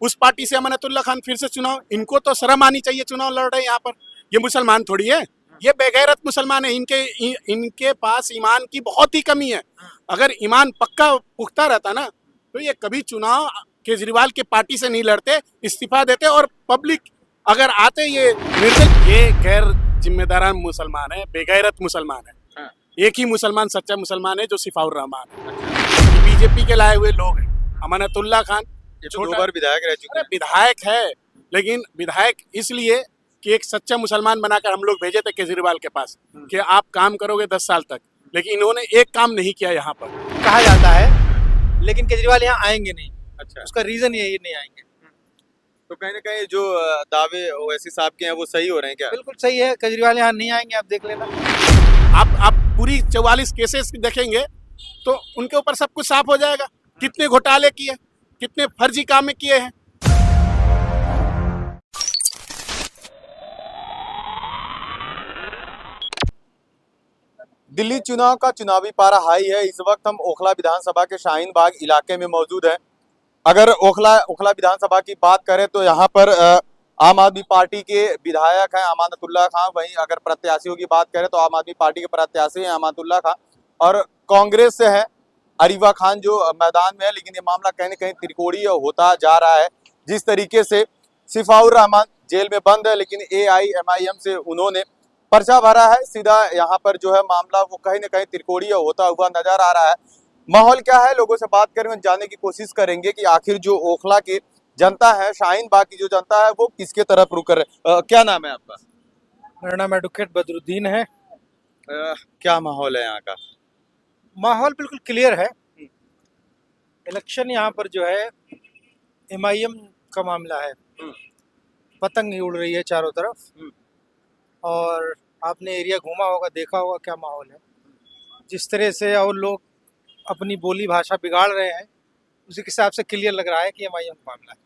उस पार्टी से अमानतुल्लाह खान फिर से चुनाव, इनको तो शर्म आनी चाहिए, चुनाव लड़ रहे हैं यहाँ पर। ये मुसलमान थोड़ी है, ये बेगैरत मुसलमान है। इनके पास ईमान की बहुत ही कमी है। अगर ईमान पक्का पुख्ता रहता ना तो ये कभी चुनाव केजरीवाल के पार्टी से नहीं लड़ते, इस्तीफा देते और पब्लिक अगर आते ये ये गैर जिम्मेदारान मुसलमान है, बेगैरत मुसलमान है। हाँ। एक ही मुसलमान सच्चा मुसलमान है जो सिफाउर रहमान है। बीजेपी के लाए हुए लोग हैं। अमानतुल्लाह खान ये तो 2 बार विधायक रह चुके अरे हैं। विधायक है, लेकिन विधायक इसलिए कि एक सच्चा मुसलमान बनाकर हम लोग भेजे थे केजरीवाल के पास कि आप काम करोगे 10 साल तक, लेकिन इन्होंने एक काम नहीं किया यहाँ पर। कहा जाता है, लेकिन केजरीवाल यहाँ आएंगे नहीं। अच्छा, उसका रीजन यही नहीं आएंगे। तो कहीं ना कहीं जो दावे ओवैसी साहब के हैं वो सही हो रहे हैं क्या? बिल्कुल सही है, केजरीवाल यहाँ नहीं आएंगे, आप देख लेना। आप पूरी 44 केसेस देखेंगे तो उनके ऊपर सब कुछ साफ हो जाएगा। कितने घोटाले किए, कितने फर्जी काम किए हैं। दिल्ली चुनाव का चुनावी पारा हाई है। इस वक्त हम ओखला विधानसभा के शाहीन बाग इलाके में मौजूद हैं। अगर ओखला विधानसभा की बात करें तो यहाँ पर आम आदमी पार्टी के विधायक हैं अमानतुल्लाह खान। वहीं अगर प्रत्याशियों की बात करें तो आम आदमी पार्टी के प्रत्याशी हैं अमानतुल्लाह खान, और कांग्रेस से है अरीवा खान जो मैदान में है। लेकिन ये मामला कहीं ना कहीं त्रिकोणीय होता जा रहा है। जिस तरीके से सिफाउर रहमान जेल में बंद है, लेकिन AIMIM से उन्होंने पर्चा भरा है, सीधा यहाँ पर जो है मामला वो कहीं ना कहीं त्रिकोणीय होता हुआ नजर आ रहा है। माहौल क्या है, लोगों से बात करेंगे, जानने की कोशिश करेंगे कि आखिर जो ओखला की जनता है, शाहीन बाग की जो जनता है, वो किसके तरफ रुक कर क्या नाम है आपका? मेरा नाम एडवोकेट बदरुद्दीन है। क्या माहौल है यहाँ का? माहौल बिल्कुल क्लियर है। इलेक्शन यहाँ पर जो है MIM का मामला है। पतंग ही उड़ रही है चारों तरफ, और आपने एरिया घूमा होगा, देखा होगा क्या माहौल है। जिस तरह से और लोग अपनी बोली भाषा बिगाड़ रहे हैं, उसी के हिसाब से क्लियर लग रहा है कि MIM का मामला है।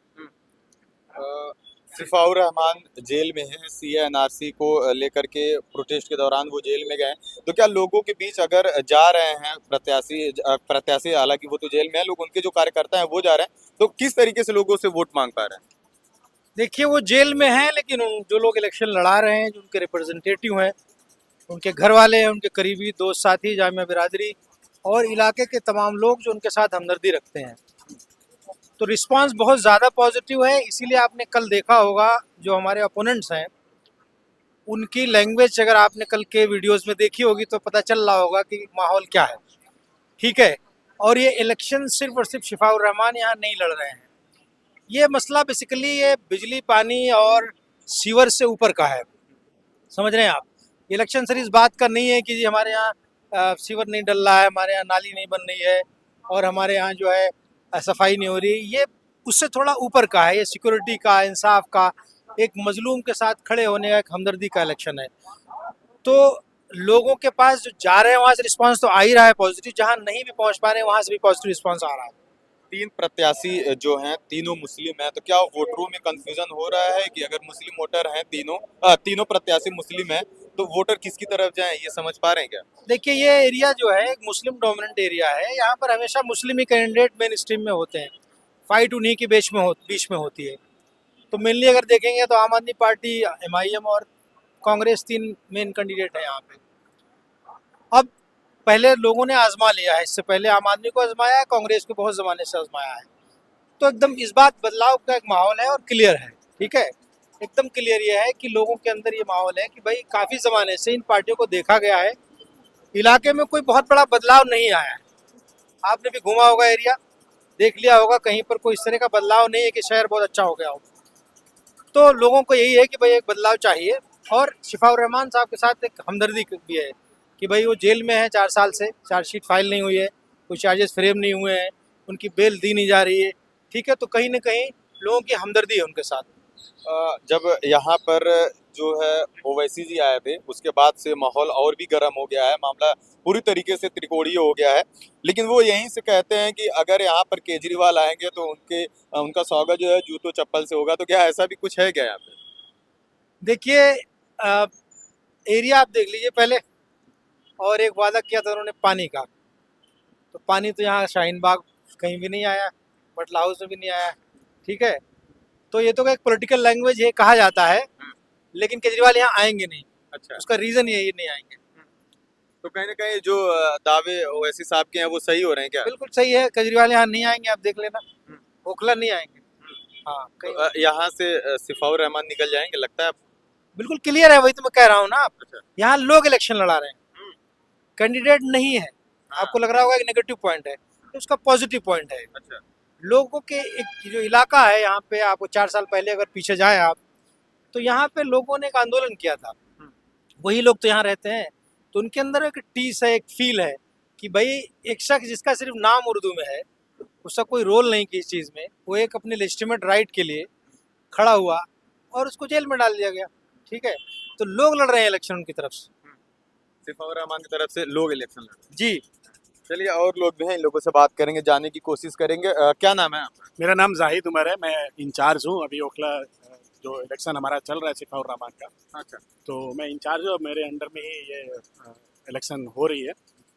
सिफाउर रहमान जेल में है, CA-NRC को लेकर के प्रोटेस्ट के दौरान वो जेल में गए। तो क्या लोगों के बीच अगर जा रहे हैं प्रत्याशी, हालांकि वो तो जेल में है, लोग उनके जो कार्यकर्ता हैं वो जा रहे हैं, तो किस तरीके से लोगों से वोट मांग पा रहे हैं? देखिए, वो जेल में हैं, लेकिन जो लोग इलेक्शन लड़ा रहे हैं, जो उनके रिप्रेजेंटेटिव हैं, उनके घर वाले हैं, उनके करीबी दोस्त साथी, जामिया बिरादरी और इलाके के तमाम लोग जो उनके साथ हमदर्दी रखते हैं, तो रिस्पांस बहुत ज़्यादा पॉजिटिव है। इसीलिए आपने कल देखा होगा जो हमारे अपोनेंट्स हैं, उनकी लैंग्वेज अगर आपने कल के वीडियोस में देखी होगी तो पता चल रहा होगा कि माहौल क्या है। ठीक है, और ये इलेक्शन सिर्फ और सिर्फ शिफाउर रहमान यहाँ नहीं लड़ रहे हैं। ये मसला बेसिकली ये बिजली, पानी और सीवर से ऊपर का है। समझ रहे हैं आप? इलेक्शन सिर्फ इस बात का नहीं है कि जी हमारे यहाँ सीवर नहीं डल रहा है, हमारे यहाँ नाली नहीं बन रही है और हमारे यहाँ जो है सफाई नहीं हो रही। ये उससे थोड़ा ऊपर का है। ये सिक्योरिटी का, इंसाफ का, एक मजलूम के साथ खड़े होने का, एक हमदर्दी का इलेक्शन है। तो लोगों के पास जो जा रहे हैं वहाँ से रिस्पांस तो आ ही रहा है पॉजिटिव। जहाँ नहीं भी पहुँच पा रहे हैं वहाँ से भी पॉजिटिव रिस्पांस आ रहा है। 3 प्रत्याशी जो हैं तीनों मुस्लिम हैं, तो क्या वोटरों में कंफ्यूजन हो रहा है कि अगर मुस्लिम वोटर हैं तीनों प्रत्याशी मुस्लिम हैं, तो वोटर किसकी तरफ जाएं, ये समझ पा रहे हैं क्या? देखिए, ये एरिया जो है एक मुस्लिम डोमिनेंट एरिया है। यहाँ पर हमेशा मुस्लिम ही कैंडिडेट मेन स्ट्रीम में होते हैं। फाइट उन्हीं के बीच में होती है। तो मेनली अगर देखेंगे तो आम आदमी पार्टी, MIM और कांग्रेस 3 मेन कैंडिडेट है यहाँ पे। अब पहले लोगों ने आजमा लिया है, इससे पहले आम आदमी को आजमाया है, कांग्रेस को बहुत ज़माने से आजमाया है। तो एकदम इस बात बदलाव का एक माहौल है और क्लियर है। ठीक है, एकदम क्लियर ये है कि लोगों के अंदर ये माहौल है कि भाई काफ़ी ज़माने से इन पार्टियों को देखा गया है, इलाके में कोई बहुत बड़ा बदलाव नहीं आया है। आपने भी घूमा होगा एरिया, देख लिया होगा, कहीं पर कोई इस तरह का बदलाव नहीं है कि शहर बहुत अच्छा हो गया हो। तो लोगों को यही है कि भाई एक बदलाव चाहिए। और शिफाउर रहमान साहब के साथ एक हमदर्दी भी है कि भाई वो जेल में है 4 साल से, चार्जशीट फाइल नहीं हुई है, कोई चार्जेस फ्रेम नहीं हुए हैं, उनकी बेल दी नहीं जा रही है। ठीक है, तो कहीं ना कहीं लोगों की हमदर्दी है उनके साथ। जब यहाँ पर जो है ओवैसी जी आए थे, उसके बाद से माहौल और भी गर्म हो गया है, मामला पूरी तरीके से त्रिकोणीय हो गया है। लेकिन वो यहीं से कहते हैं कि अगर यहाँ पर केजरीवाल आएंगे तो उनका स्वागत जो है जूतों चप्पल से होगा। तो क्या ऐसा भी कुछ है क्या यहाँ पे? देखिए, एरिया आप देख लीजिए पहले। और एक वादा किया था उन्होंने पानी का, तो पानी तो यहाँ शाहीन बाग कहीं भी नहीं आया, बटला हाउस में भी नहीं आया। ठीक है, तो ये तो एक पॉलिटिकल लैंग्वेज है कहा जाता है, लेकिन केजरीवाल यहाँ आएंगे नहीं। अच्छा, उसका रीजन ये नहीं आएंगे। तो कहीं ना कहीं जो दावे ओवैसी साहब के हैं वो सही हो रहे हैं क्या? बिल्कुल सही है, केजरीवाल यहाँ नहीं आएंगे, आप देख लेना, ओखला नहीं आएंगे। हाँ, तो, कहीं यहाँ से सिफाउर रहमान निकल जाएंगे लगता है आपको? बिल्कुल क्लियर है, वही तो मैं कह रहा हूँ ना। अच्छा। यहाँ लोग इलेक्शन लड़ा रहे हैं, कैंडिडेट नहीं है। हाँ। आपको लग रहा होगा कि नेगेटिव पॉइंट है, तो उसका पॉजिटिव पॉइंट है। अच्छा, लोगों के एक जो इलाका है यहाँ पे, आपको 4 साल पहले अगर पीछे जाए आप, तो यहाँ पे लोगों ने एक आंदोलन किया था। वही लोग तो यहाँ रहते हैं, तो उनके अंदर एक टीस है, एक फील है कि भाई एक शख्स जिसका सिर्फ नाम उर्दू में है, उसका कोई रोल नहीं कि इस चीज़ में, वो एक अपने लेजिटिमेट राइट के लिए खड़ा हुआ और उसको जेल में डाल दिया गया। ठीक है, तो लोग लड़ रहे हैं इलेक्शन उनकी तरफ से। सिफाउर रहमान की तरफ से लोग इलेक्शन लड़ रहे हैं। जी, चलिए और लोग भी हैं, इन लोगों से बात करेंगे, जानने की कोशिश करेंगे। क्या नाम है आपका? मेरा नाम जाहिद उमर है, मैं इंचार्ज हूँ अभी ओखला जो इलेक्शन हमारा चल रहा है सिफाउर रहमान का। अच्छा, तो मैं इंचार्ज हूँ, मेरे अंडर में ही ये इलेक्शन हो रही है।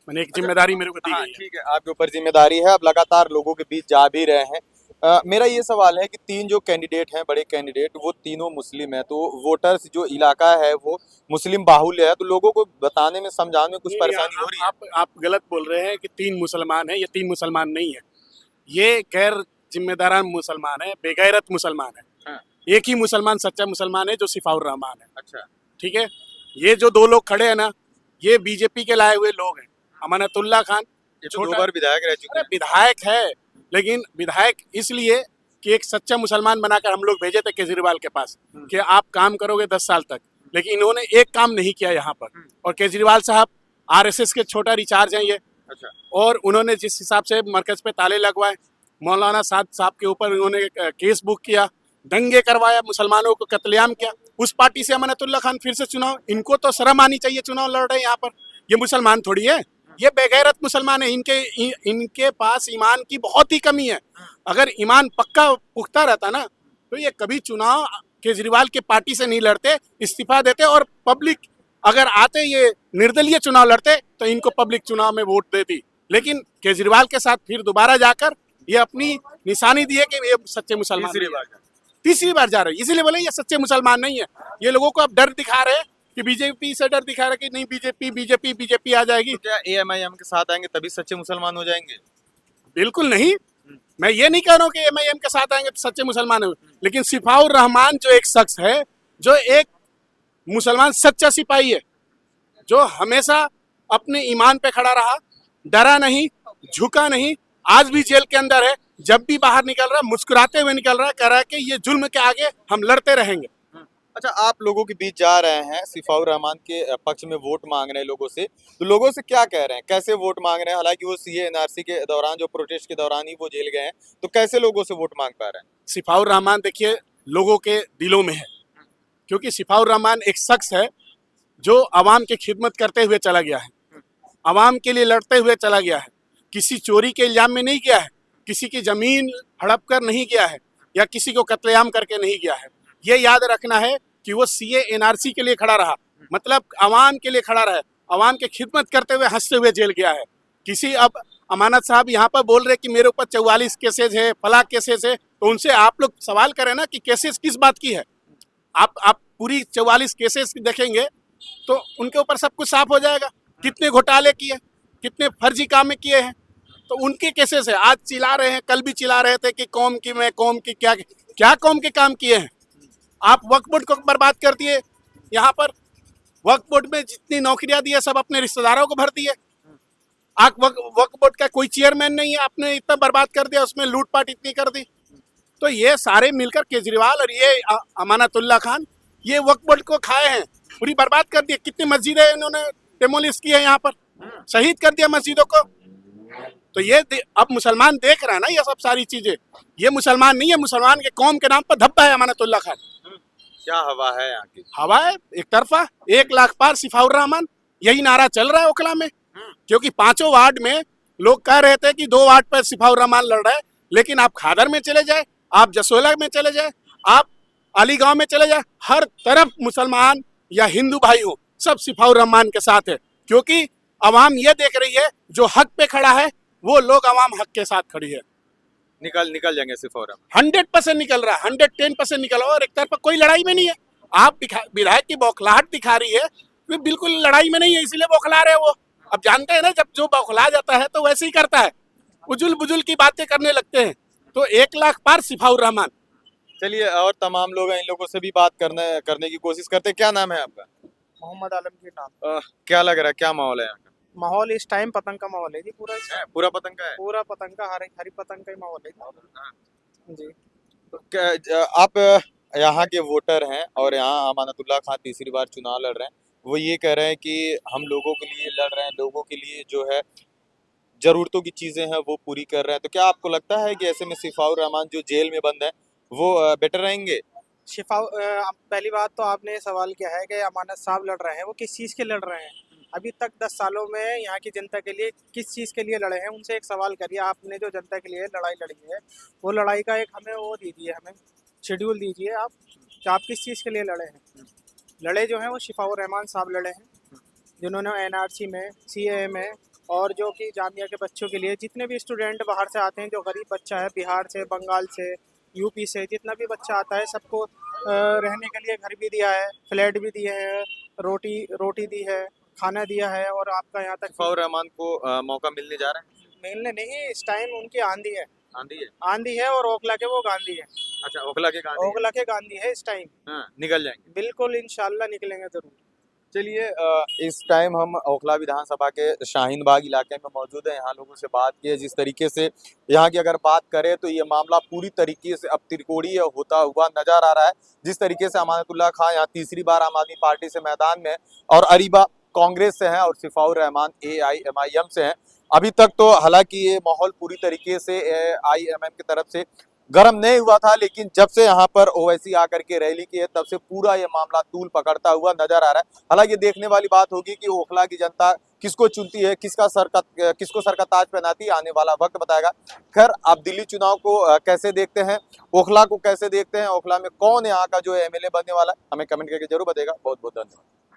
मैंने एक जिम्मेदारी मेरे को दी हाँ गई है। ठीक है, आपके ऊपर जिम्मेदारी है, आप लगातार लोगों के बीच जा भी रहे हैं। मेरा ये सवाल है कि 3 जो कैंडिडेट हैं, बड़े कैंडिडेट, वो तीनों मुस्लिम हैं, तो वोटर्स जो इलाका है वो मुस्लिम बाहुल्य है, तो लोगों को बताने में समझाने में कुछ नहीं, परेशानी हो रही है? आप गलत बोल रहे हैं कि 3 मुसलमान हैं। ये 3 मुसलमान नहीं है, ये गैर जिम्मेदारान मुसलमान है, बेगैरत मुसलमान है। हाँ। एक ही मुसलमान सच्चा मुसलमान है जो सिफाउर रहमान है। अच्छा, ठीक है, ये जो 2 लोग खड़े हैं ना, ये बीजेपी के लाए हुए लोग हैं। अमानतुल्लाह खान ये तो 2 बार विधायक रह चुके अरे हैं। विधायक है, लेकिन विधायक इसलिए कि एक सच्चा मुसलमान बनाकर हम लोग भेजे थे केजरीवाल के पास कि आप काम करोगे 10 साल तक, लेकिन इन्होंने एक काम नहीं किया यहाँ पर। और केजरीवाल साहब आरएसएस के छोटा रिचार्ज हैं ये, अच्छा, और उन्होंने जिस हिसाब से मरकज पे ताले लगवाए, मौलाना साद साहब के ऊपर उन्होंने केस बुक किया, दंगे करवाया, मुसलमानों को कत्लेआम किया, उस पार्टी से अमानतुल्ला खान फिर से चुनाव, इनको तो शर्म आनी चाहिए, चुनाव लड़ रहे हैं यहाँ पर। ये मुसलमान थोड़ी है, ये बेगैरत मुसलमान है। इनके पास ईमान की बहुत ही कमी है। अगर ईमान पक्का पुख्ता रहता ना, तो ये कभी चुनाव केजरीवाल के पार्टी से नहीं लड़ते, इस्तीफा देते, और पब्लिक अगर आते ये निर्दलीय चुनाव लड़ते तो इनको पब्लिक चुनाव में वोट देती। लेकिन केजरीवाल के साथ फिर दोबारा जाकर ये अपनी निशानी दी है कि ये सच्चे मुसलमान तीसरी बार जा रहे हैं। इसीलिए बोले ये सच्चे मुसलमान नहीं है। ये लोगों को अब डर दिखा रहे हैं कि बीजेपी से डर दिखा रहे हैं कि नहीं बीजेपी आ जाएगी। तो क्या एएमआईएम के साथ आएंगे तभी सच्चे मुसलमान हो जाएंगे? बिल्कुल नहीं, मैं ये नहीं कह रहा हूँ कि एमआईएम के साथ आएंगे तो सच्चे मुसलमान हो, लेकिन सिफाउर रहमान जो एक शख्स है, जो एक मुसलमान सच्चा सिपाही है, जो हमेशा अपने ईमान पे खड़ा रहा, डरा नहीं, झुका नहीं, आज भी जेल के अंदर है, जब भी बाहर निकल रहा है मुस्कुराते हुए निकल रहा है, कह रहा है कि ये जुल्म के आगे हम लड़ते रहेंगे। अच्छा, आप लोगों के बीच जा रहे हैं, सिफाउर रहमान के पक्ष में वोट मांग रहे हैं लोगों से, तो लोगों से क्या कह रहे हैं, कैसे वोट मांग रहे हैं? हालांकि वो सीए एनआरसी के दौरान, जो प्रोटेस्ट के दौरान ही वो जेल गए हैं, तो कैसे लोगों से वोट मांग पा रहे हैं? सिफाउर रहमान देखिए लोगों के दिलों में है, क्योंकि सिफाउर रहमान एक शख्स है जो आवाम की खिदमत करते हुए चला गया है, आवाम के लिए लड़ते हुए चला गया है, किसी चोरी के इल्जाम में नहीं गया है, किसी की जमीन हड़प कर नहीं गया है, या किसी को कत्लेआम करके नहीं गया है। ये याद रखना है कि वो सीए एनआरसी के लिए खड़ा रहा, मतलब आवाम के लिए खड़ा रहा, आवाम की खिदमत करते हुए हंसते हुए जेल गया है। किसी अब अमानत साहब यहाँ पर बोल रहे कि मेरे ऊपर 44 केसेज है, फला केसेज है, तो उनसे आप लोग सवाल करें ना कि केसेज किस बात की है। आप पूरी 44 केसेस देखेंगे तो उनके ऊपर सब कुछ साफ हो जाएगा, कितने घोटाले किए, कितने फर्जी काम किए हैं, तो उनके केसेस है। आज चिल्ला रहे हैं, कल भी चिल्ला रहे थे कि कौम की मैं कौम की क्या कौम के काम किए हैं। आप वक्फ बोर्ड को बर्बाद कर दिए, यहाँ पर वक्फ बोर्ड में जितनी नौकरियां दी है सब अपने रिश्तेदारों को भर दिए। आप वक्फ बोर्ड का कोई चेयरमैन नहीं है, आपने इतना बर्बाद कर दिया, उसमें लूटपाट इतनी कर दी। तो ये सारे मिलकर केजरीवाल और ये अमानतुल्लाह खान ये वक्फ बोर्ड को खाए हैं, पूरी बर्बाद कर दी। कितनी मस्जिदें इन्होंने डेमोलिश की है, यहाँ पर शहीद कर दिया मस्जिदों को। तो ये अब मुसलमान देख रहा है ना ये सब सारी चीजें। ये मुसलमान नहीं है, मुसलमान के कौम के नाम पर धब्बा है अमानतुल्लाह खान। क्या हवा है यहाँ की? हवा है एक तरफा, 1 लाख पार सिफाउर रहमान, यही नारा चल रहा है ओखला में। क्योंकि 5 वार्ड में लोग कह रहे थे कि 2 वार्ड पर सिफाउर रहमान लड़ रहा है, लेकिन आप खादर में चले जाए, आप जसोला में चले जाए, आप अलीगांव में चले जाए, हर तरफ मुसलमान या हिंदू भाई हो, सब सिफाउर रहमान के साथ है। क्योंकि अवाम ये देख रही है जो हक पे खड़ा है, वो लोग अवाम हक के साथ खड़ी है। निकल जाएंगे सिफाउर रहमान। 100% निकल रहा है, 110% निकल रहा है, और एक तरफा कोई लड़ाई में नहीं है। आप विधायक की बौखलाहट दिखा रही है, वे बिल्कुल लड़ाई में नहीं है, इसीलिए बौखला रहे हैं वो। अब जानते हैं ना, जब जो बौखला जाता है तो वैसे ही करता है, उजुल बुजुल की बातें करने लगते हैं। तो 1 लाख पार सिफाउर रहमान। चलिए, और तमाम लोग हैं, इन लोगों से भी बात करने की कोशिश करते हैं। क्या नाम है आपका? मोहम्मद आलम के नाम। क्या लग रहा है, क्या माहौल है यहाँ का? माहौल इस टाइम पतंग का माहौल है जी, पूरा पूरा पतंग का है? पूरा पतंग का, हरी पतंग का ही माहौल है जी। तो आप यहाँ के वोटर हैं और यहाँ अमानतुल्लाह खान तीसरी बार चुनाव लड़ रहे हैं। वो ये कह रहे हैं कि हम लोगों के लिए लड़ रहे हैं, लोगों के लिए जो है जरूरतों की चीजें हैं वो पूरी कर रहे हैं। तो क्या आपको लगता है कि ऐसे में सिफाउर रहमान जो जेल में बंद है वो बेटर रहेंगे? पहली बात तो आपने ये सवाल किया है कि अमानत साहब लड़ रहे हैं, वो किस चीज़ के लड़ रहे हैं? अभी तक 10 सालों में यहाँ की जनता के लिए किस चीज़ के लिए लड़े हैं? उनसे एक सवाल करिए, आपने जो जनता के लिए लड़ाई लड़ी है, वो लड़ाई का एक हमें वो दीजिए, हमें शेड्यूल दीजिए आप, कि आप किस चीज़ के लिए लड़े हैं। लड़े जो हैं वो सिफाउर रहमान साहब लड़े हैं, जिन्होंने एनआरसी में, सीएए में, और जो कि जामिया के बच्चों के लिए, जितने भी स्टूडेंट बाहर से आते हैं, जो गरीब बच्चा है, बिहार से, बंगाल से, यूपी से, जितना भी बच्चा आता है, सबको रहने के लिए घर भी दिया है, फ्लैट भी दिए हैं, रोटी दी है, खाना दिया है, और आपका यहाँ तक सिफाउर रहमान को मौका मिलने जा रहा है? मिलने नहीं, इस टाइम उनकी आंधी है, आंधी है? आंधी है, और ओखला के वो गांधी है। अच्छा, ओखला के गांधी है। ओखला के गांधी है इस टाइम। हाँ, निकल जाएंगे। बिल्कुल इंशाल्लाह निकलेंगे जरूर। चलिए, इस टाइम हम ओखला विधानसभा के शाहीन बाग इलाके में मौजूद हैं। यहाँ लोगों से बात की है। जिस तरीके से यहाँ की अगर बात करें तो ये मामला पूरी तरीके से अब त्रिकोणीय होता हुआ नजर आ रहा है। जिस तरीके से अमानतुल्लाह खान यहाँ तीसरी बार आम आदमी पार्टी से मैदान में, और अरीबा कांग्रेस से हैं, और सिफाउर रहमान AIMIM से हैं। अभी तक तो हालांकि ये माहौल पूरी तरीके से IMM की तरफ से गर्म नहीं हुआ था, लेकिन जब से यहाँ पर ओवैसी आकर के रैली की है तब से पूरा ये मामला तूल पकड़ता हुआ नजर आ रहा है। हालांकि देखने वाली बात होगी कि ओखला की जनता किसको चुनती है, किसको सर का ताज पहनाती है, आने वाला वक्त बताएगा। खैर, आप दिल्ली चुनाव को कैसे देखते हैं, ओखला को कैसे देखते हैं, ओखला में कौन यहाँ का जो MLA बनने वाला है, हमें कमेंट करके जरूर बताएगा। बहुत बहुत धन्यवाद।